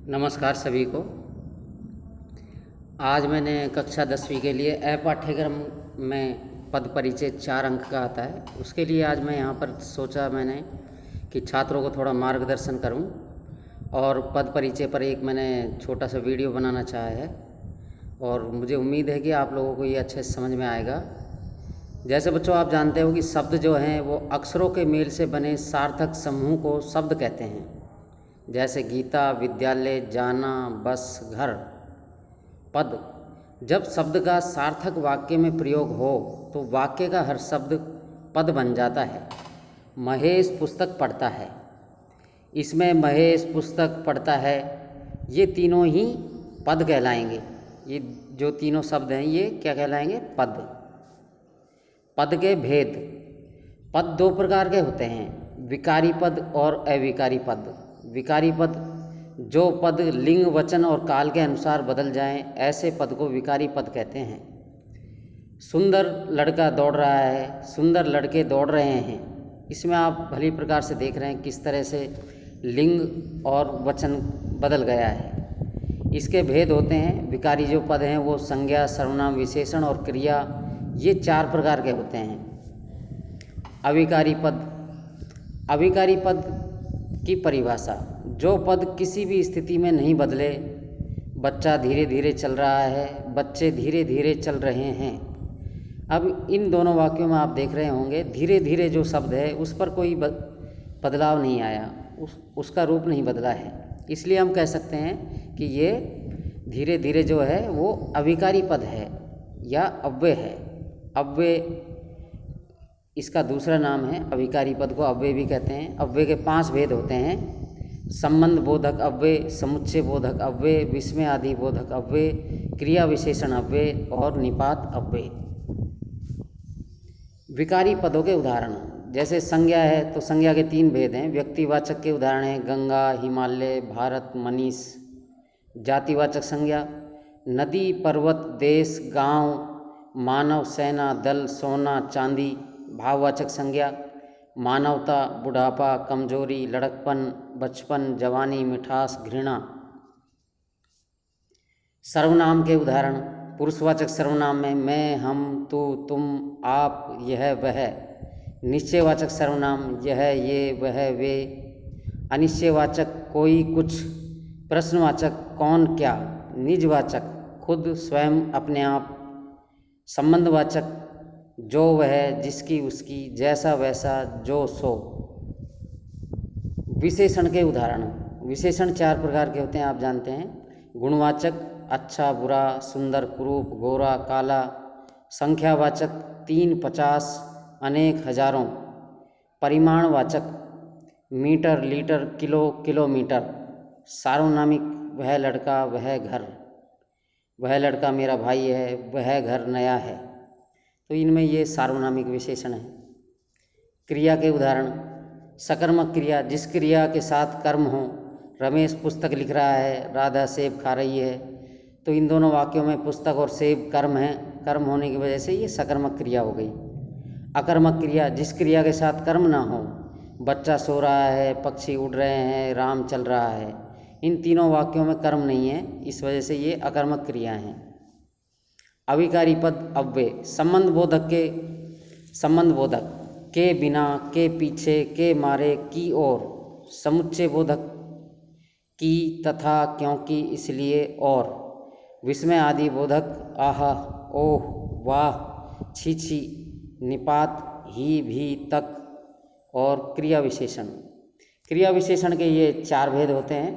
नमस्कार सभी को। आज मैंने कक्षा 10वीं के लिए पाठ्यक्रम में पद परिचय 4 अंक का आता है, उसके लिए आज मैं यहाँ पर सोचा मैंने कि छात्रों को थोड़ा मार्गदर्शन करूँ और पद परिचय पर एक मैंने छोटा सा वीडियो बनाना चाहा है और मुझे उम्मीद है कि आप लोगों को ये अच्छे से समझ में आएगा। जैसे बच्चों आप जानते हो कि शब्द जो हैं वो अक्षरों के मेल से बने सार्थक समूह को शब्द कहते हैं। जैसे गीता, विद्यालय, जाना, बस, घर। पद, जब शब्द का सार्थक वाक्य में प्रयोग हो तो वाक्य का हर शब्द पद बन जाता है। महेश पुस्तक पढ़ता है, इसमें महेश पुस्तक पढ़ता है, ये तीनों ही पद कहलाएंगे। ये जो तीनों शब्द हैं ये क्या कहलाएंगे? पद। पद के भेद। पद 2 प्रकार के होते हैं, विकारी पद और अविकारी पद। विकारी पद, जो पद लिंग, वचन और काल के अनुसार बदल जाएं, ऐसे पद को विकारी पद कहते हैं। सुंदर लड़का दौड़ रहा है, सुंदर लड़के दौड़ रहे हैं। इसमें आप भली प्रकार से देख रहे हैं किस तरह से लिंग और वचन बदल गया है। इसके भेद होते हैं। विकारी जो पद हैं वो संज्ञा, सर्वनाम, विशेषण और क्रिया, ये 4 प्रकार के होते हैं। अविकारी पद। अविकारी पद की परिभाषा, जो पद किसी भी स्थिति में नहीं बदले। बच्चा धीरे धीरे चल रहा है, बच्चे धीरे धीरे चल रहे हैं। अब इन दोनों वाक्यों में आप देख रहे होंगे धीरे धीरे जो शब्द है उस पर कोई बदलाव नहीं आया, उसका रूप नहीं बदला है, इसलिए हम कह सकते हैं कि ये धीरे धीरे जो है वो अविकारी पद है या अव्यय है। अव्यय इसका दूसरा नाम है। अविकारी पद को अव्यय भी कहते हैं। अव्यय के 5 भेद होते हैं, संबंध बोधक अव्यय, समुच्चय बोधक अव्यय, विस्मय आदि बोधक अव्यय, क्रिया विशेषण अव्यय और निपात अव्यय। विकारी पदों के उदाहरण, जैसे संज्ञा है तो संज्ञा के 3 भेद हैं। व्यक्तिवाचक के उदाहरण हैं गंगा, हिमालय, भारत, मनीष। जातिवाचक संज्ञा, नदी, पर्वत, देश, गांव, मानव, सेना, दल, सोना, चांदी। भाववाचक संज्ञा, मानवता, बुढ़ापा, कमजोरी, लड़कपन, बचपन, जवानी, मिठास, घृणा। सर्वनाम के उदाहरण, पुरुषवाचक सर्वनाम में मैं, हम, तू, तुम, आप, यह, वह। निश्चयवाचक सर्वनाम, यह, ये, वह, वे। अनिश्चयवाचक कोई, कुछ। प्रश्नवाचक कौन, क्या। निजवाचक खुद, स्वयं, अपने आप। संबंधवाचक जो वह, जिसकी, उसकी, जैसा वैसा, जो सो। विशेषण के उदाहरण, विशेषण 4 प्रकार के होते हैं, आप जानते हैं। गुणवाचक अच्छा, बुरा, सुंदर, कुरूप, गोरा, काला। संख्यावाचक 3, 50, अनेक, हजारों। परिमाणवाचक मीटर, लीटर, किलो, किलोमीटर। सार्वनामिक वह लड़का, वह घर, वह लड़का मेरा भाई है, वह घर नया है। तो इनमें ये सार्वनामिक विशेषण है। क्रिया के उदाहरण, सकर्मक क्रिया, जिस क्रिया के साथ कर्म हो। रमेश पुस्तक लिख रहा है, राधा सेब खा रही है। तो इन दोनों वाक्यों में पुस्तक और सेब कर्म है, कर्म होने की वजह से ये सकर्मक क्रिया हो गई। अकर्मक क्रिया, जिस क्रिया के साथ कर्म ना हो। बच्चा सो रहा है, पक्षी उड़ रहे हैं, राम चल रहा है। इन तीनों वाक्यों में कर्म नहीं है, इस वजह से ये अकर्मक क्रिया हैं। अविकारी पद अव्यय, संबंध बोधक के बिना, के पीछे, के मारे, की ओर। समुच्चय बोधक की, तथा, क्योंकि, इसलिए, और। विस्मय आदि बोधक आहा, ओह, वाह, छी छी। निपात ही, भी, तक और क्रिया विशेषण। क्रिया विशेषण के ये 4 भेद होते हैं।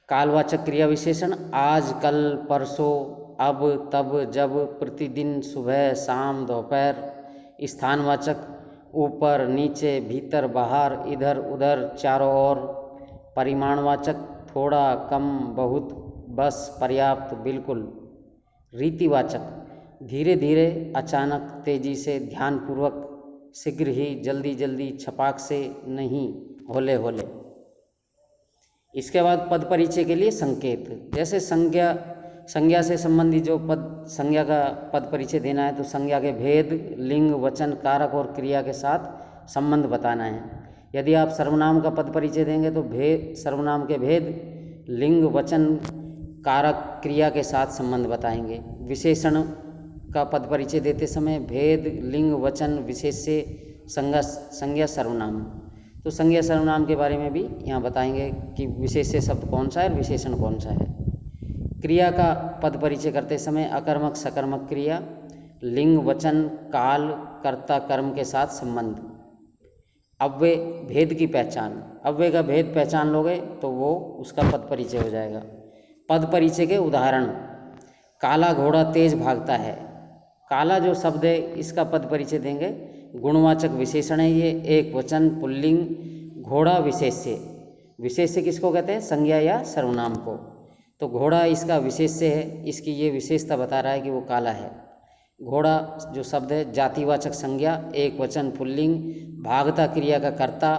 कालवाचक क्रिया विशेषण, आज, कल, परसों, अब, तब, जब, प्रतिदिन, सुबह, शाम, दोपहर। स्थानवाचक ऊपर, नीचे, भीतर, बाहर, इधर, उधर, चारों ओर। परिमाणवाचक थोड़ा, कम, बहुत, बस, पर्याप्त, बिल्कुल। रीतिवाचक धीरे धीरे, अचानक, तेजी से, ध्यानपूर्वक, शीघ्र ही, जल्दी जल्दी, छपाक से, नहीं, होले होले। इसके बाद पद परिचय के लिए संकेत, जैसे संज्ञा से संबंधित जो पद, संज्ञा का पद परिचय देना है तो संज्ञा के भेद, लिंग, वचन, कारक और क्रिया के साथ संबंध बताना है। यदि आप सर्वनाम का पद परिचय देंगे तो सर्वनाम के भेद, लिंग वचन कारक क्रिया के साथ संबंध बताएंगे। विशेषण का पद परिचय देते समय भेद, लिंग, वचन, विशेष्य, संज्ञा, सर्वनाम। तो संज्ञा सर्वनाम के बारे में भी यहाँ बताएंगे कि विशेष्य शब्द कौन सा है और विशेषण कौन सा है। क्रिया का पद परिचय करते समय अकर्मक, सकर्मक क्रिया, लिंग, वचन, काल, कर्ता, कर्म के साथ संबंध। अव्यय भेद की पहचान, अव्यय का भेद पहचान लोगे तो वो उसका पद परिचय हो जाएगा। पद परिचय के उदाहरण, काला घोड़ा तेज भागता है। काला जो शब्द है इसका पद परिचय देंगे। गुणवाचक विशेषण है ये, एक वचन, पुल्लिंग। घोड़ा विशेष्य, विशेष्य किसको कहते हैं? संज्ञा या सर्वनाम को। तो घोड़ा इसका विशेष्य है, इसकी ये विशेषता बता रहा है कि वो काला है। घोड़ा जो शब्द है जातिवाचक संज्ञा, एक वचन, पुल्लिंग। भागता क्रिया का कर्ता,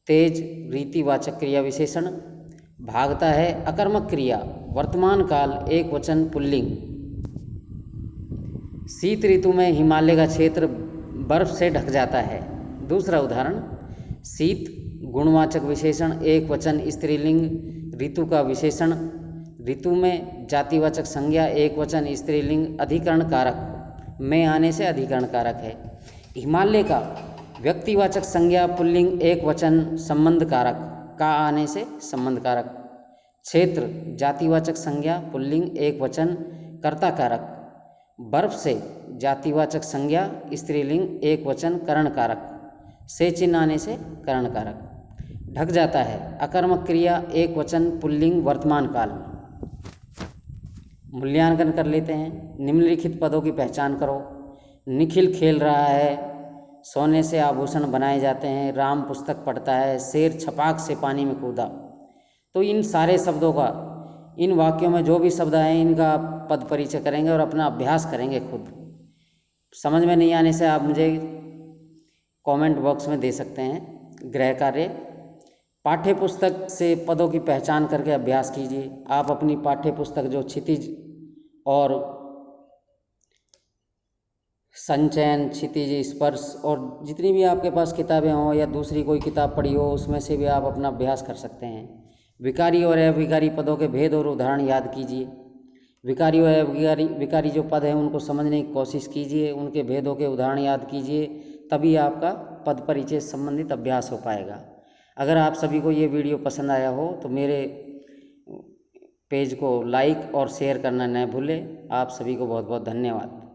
तेज रीतिवाचक क्रिया विशेषण। भागता है अकर्मक क्रिया, वर्तमान काल, एक वचन, पुल्लिंग। शीत ऋतु में हिमालय का क्षेत्र बर्फ से ढक जाता है। दूसरा उदाहरण, शीत गुणवाचक विशेषण, एक वचन, स्त्रीलिंग। ऋतु का विशेषण, ऋतु में जातिवाचक संज्ञा, एक वचन, स्त्रीलिंग। अधिकरण कारक, में आने से अधिकरण कारक है। हिमालय का व्यक्तिवाचक संज्ञा, पुल्लिंग, एक वचन, संबंध कारक, का आने से संबंध कारक। क्षेत्र जातिवाचक संज्ञा, पुल्लिंग, एक वचन, कर्ता कारक। बर्फ से जातिवाचक संज्ञा, स्त्रीलिंग, एक वचन, करण कारक। से चिन्ह आने से करण कारक। ढक जाता है अकर्मक क्रिया, एक वचन, पुल्लिंग, वर्तमान काल। मूल्यांकन कर लेते हैं। निम्नलिखित पदों की पहचान करो। निखिल खेल रहा है, सोने से आभूषण बनाए जाते हैं, राम पुस्तक पढ़ता है, शेर छपाक से पानी में कूदा। तो इन सारे शब्दों का, इन वाक्यों में जो भी शब्द आए इनका पद परिचय करेंगे और अपना अभ्यास करेंगे खुद। समझ में नहीं आने से आप मुझे कमेंट बॉक्स में दे सकते हैं गृह कार्य। पाठ्य पुस्तक से पदों की पहचान करके अभ्यास कीजिए। आप अपनी पाठ्य पुस्तक जो क्षितिज और संचयन, क्षितिज, स्पर्श और जितनी भी आपके पास किताबें हों या दूसरी कोई किताब पढ़ी हो उसमें से भी आप अपना अभ्यास कर सकते हैं। विकारी और अविकारी पदों के भेद और उदाहरण याद कीजिए। विकारी और विकारी जो पद हैं उनको समझने की कोशिश कीजिए, उनके भेदों के उदाहरण याद कीजिए, तभी आपका पद परिचय संबंधित अभ्यास हो पाएगा। अगर आप सभी को ये वीडियो पसंद आया हो तो मेरे पेज को लाइक और शेयर करना न भूलें। आप सभी को बहुत बहुत धन्यवाद।